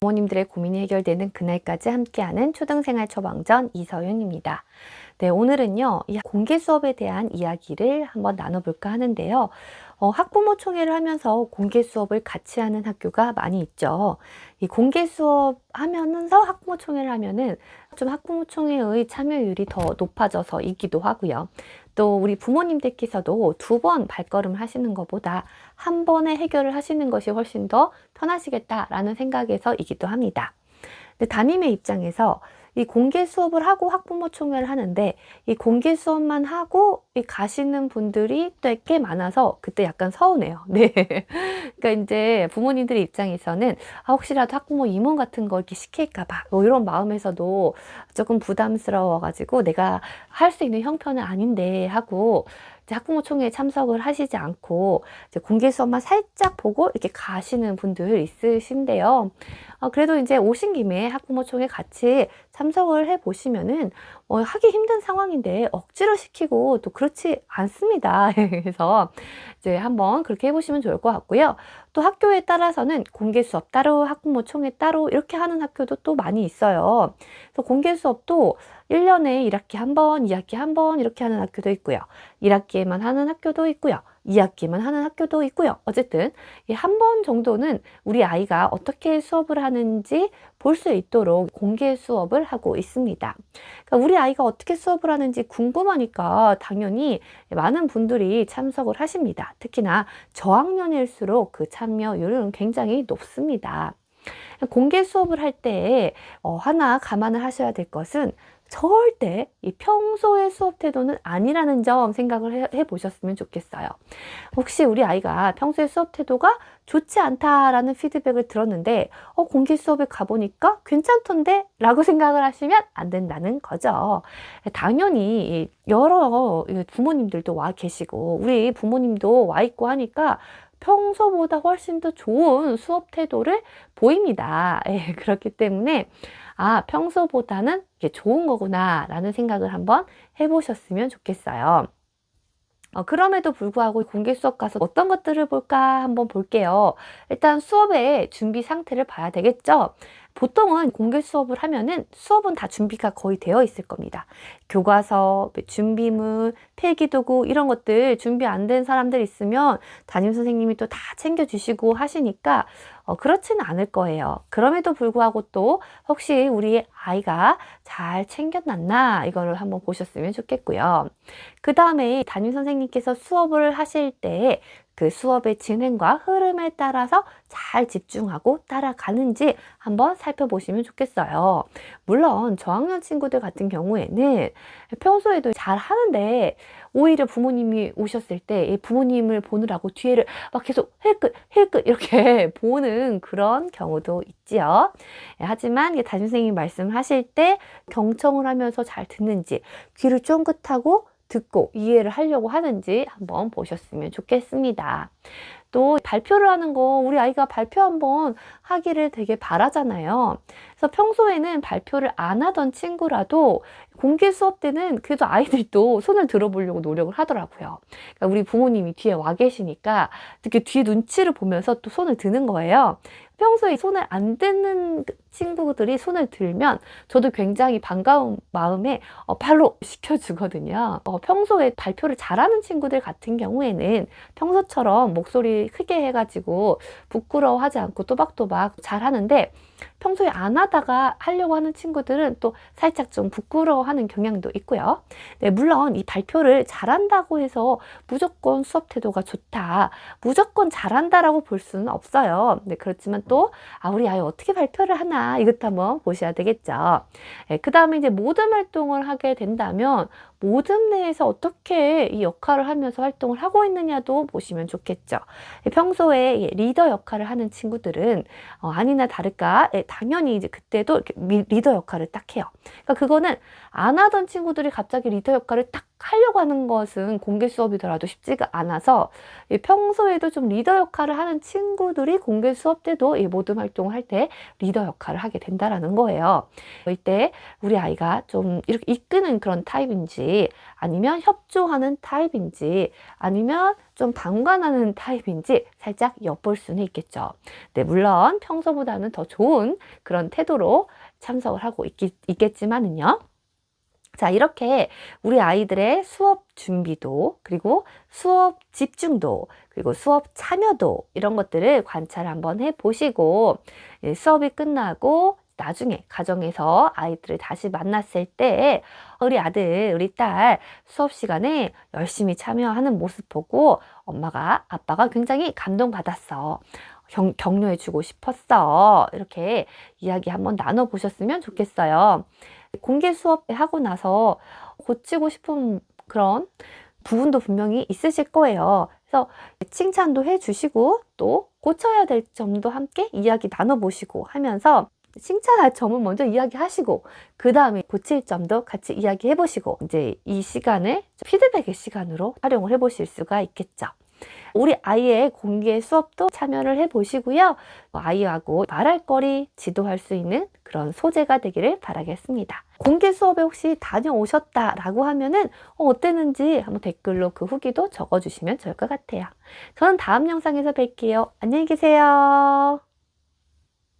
부모님들의 고민이 해결되는 그날까지 함께하는 초등생활 처방전 이서윤입니다. 네, 오늘은요, 이 공개 수업에 대한 이야기를 한번 나눠볼까 하는데요. 학부모 총회를 하면서 공개 수업을 같이 하는 학교가 많이 있죠. 이 공개 수업 하면서 학부모 총회를 하면은 좀 학부모 총회의 참여율이 더 높아져서이기도 하고요. 또 우리 부모님들께서도 두 번 발걸음을 하시는 것보다 한 번에 해결을 하시는 것이 훨씬 더 편하시겠다라는 생각에서이기도 합니다. 근데 담임의 입장에서 이 공개 수업을 하고 학부모 총회를 하는데 이 공개 수업만 하고 가시는 분들이 또 꽤 많아서 그때 약간 서운해요. 네. 그러니까 이제 부모님들의 입장에서는 혹시라도 학부모 임원 같은 거 이렇게 시킬까 봐 뭐 이런 마음에서도 조금 부담스러워 가지고 내가 할 수 있는 형편은 아닌데 하고 이제 학부모 총회에 참석을 하시지 않고 이제 공개 수업만 살짝 보고 이렇게 가시는 분들 있으신데요. 그래도 이제 오신 김에 학부모 총회 같이 참석을 해 보시면은 하기 힘든 상황인데 억지로 시키고 또 그렇지 않습니다. 그래서 이제 한번 그렇게 해보시면 좋을 것 같고요. 또 학교에 따라서는 공개 수업 따로, 학부모 총회 따로 이렇게 하는 학교도 또 많이 있어요. 그래서 공개 수업도 1년에 1학기 한 번, 2학기 한 번 이렇게 하는 학교도 있고요. 1학기에만 하는 학교도 있고요. 2학기만 하는 학교도 있고요. 어쨌든 한 번 정도는 우리 아이가 어떻게 수업을 하는지 볼 수 있도록 공개 수업을 하고 있습니다. 그러니까 우리 아이가 어떻게 수업을 하는지 궁금하니까 당연히 많은 분들이 참석을 하십니다. 특히나 저학년일수록 그 참여율은 굉장히 높습니다. 공개 수업을 할 때 하나 감안을 하셔야 될 것은 절대 이 평소의 수업 태도는 아니라는 점 생각을 해 보셨으면 좋겠어요. 혹시 우리 아이가 평소에 수업 태도가 좋지 않다라는 피드백을 들었는데 공개 수업에 가보니까 괜찮던데 라고 생각을 하시면 안 된다는 거죠. 당연히 여러 부모님들도 와 계시고 우리 부모님도 와 있고 하니까 평소보다 훨씬 더 좋은 수업 태도를 보입니다. 예, 그렇기 때문에 평소보다는 이게 좋은 거구나 라는 생각을 한번 해보셨으면 좋겠어요. 그럼에도 불구하고 공개 수업 가서 어떤 것들을 볼까 한번 볼게요. 일단 수업의 준비 상태를 봐야 되겠죠. 보통은 공개 수업을 하면은 수업은 다 준비가 거의 되어 있을 겁니다. 교과서, 준비물, 필기도구 이런 것들 준비 안 된 사람들 있으면 담임 선생님이 또 다 챙겨주시고 하시니까 그렇지는 않을 거예요. 그럼에도 불구하고 또 혹시 우리 아이가 잘 챙겨놨나 이거를 한번 보셨으면 좋겠고요. 그 다음에 담임 선생님께서 수업을 하실 때 그 수업의 진행과 흐름에 따라서 잘 집중하고 따라가는지 한번 살펴보시면 좋겠어요. 물론 저학년 친구들 같은 경우에는 평소에도 잘 하는데 오히려 부모님이 오셨을 때 부모님을 보느라고 뒤에를 막 계속 힐끗 이렇게 보는 그런 경우도 있지요. 하지만 담임 선생님이 말씀하실 때 경청을 하면서 잘 듣는지 귀를 쫑긋하고 듣고 이해를 하려고 하는지 한번 보셨으면 좋겠습니다. 또 발표를 하는 거 우리 아이가 발표 한번 하기를 되게 바라잖아요. 그래서 평소에는 발표를 안 하던 친구라도 공개 수업 때는 그래도 아이들도 손을 들어보려고 노력을 하더라고요. 그러니까 우리 부모님이 뒤에 와 계시니까 이렇게 뒤에 눈치를 보면서 또 손을 드는 거예요. 평소에 손을 안 드는 친구들이 손을 들면 저도 굉장히 반가운 마음에 바로 시켜주거든요. 평소에 발표를 잘하는 친구들 같은 경우에는 평소처럼 목소리 크게 해가지고 부끄러워하지 않고 또박또박 잘하는데 평소에 안 하다가 하려고 하는 친구들은 또 살짝 좀 부끄러워하는 경향도 있고요. 네, 물론 이 발표를 잘한다고 해서 무조건 수업 태도가 좋다, 무조건 잘한다라고 볼 수는 없어요. 네, 그렇지만 또 우리 아이 어떻게 발표를 하나 이것도 한번 보셔야 되겠죠. 네, 그 다음에 이제 모듬 활동을 하게 된다면 모듬 내에서 어떻게 이 역할을 하면서 활동을 하고 있느냐도 보시면 좋겠죠. 평소에 리더 역할을 하는 친구들은 아니나 다를까 당연히 이제 그때도 이렇게 리더 역할을 딱 해요. 그러니까 그거는 안 하던 친구들이 갑자기 리더 역할을 딱 하려고 하는 것은 공개 수업이더라도 쉽지가 않아서 평소에도 좀 리더 역할을 하는 친구들이 공개 수업 때도 이 모든 활동을 할 때 리더 역할을 하게 된다라는 거예요. 이때 우리 아이가 좀 이렇게 이끄는 그런 타입인지 타입인지, 아니면 협조하는 타입인지, 아니면 좀 방관하는 타입인지 살짝 엿볼 수는 있겠죠. 네, 물론 평소보다는 더 좋은 그런 태도로 참석을 하고 있겠지만은요. 자, 이렇게 우리 아이들의 수업 준비도, 그리고 수업 집중도, 그리고 수업 참여도, 이런 것들을 관찰 한번 해보시고, 수업이 끝나고 나중에 가정에서 아이들을 다시 만났을 때 우리 아들, 우리 딸 수업 시간에 열심히 참여하는 모습 보고 엄마가, 아빠가 굉장히 감동받았어. 격려해주고 싶었어. 이렇게 이야기 한번 나눠보셨으면 좋겠어요. 공개 수업 하고 나서 고치고 싶은 그런 부분도 분명히 있으실 거예요. 그래서 칭찬도 해주시고 또 고쳐야 될 점도 함께 이야기 나눠보시고 하면서 칭찬할 점은 먼저 이야기하시고 그 다음에 고칠 점도 같이 이야기해보시고 이제 이 시간을 피드백의 시간으로 활용을 해보실 수가 있겠죠. 우리 아이의 공개 수업도 참여를 해보시고요. 아이하고 말할 거리, 지도할 수 있는 그런 소재가 되기를 바라겠습니다. 공개 수업에 혹시 다녀오셨다라고 하면은 어땠는지 한번 댓글로 그 후기도 적어주시면 좋을 것 같아요. 저는 다음 영상에서 뵐게요. 안녕히 계세요.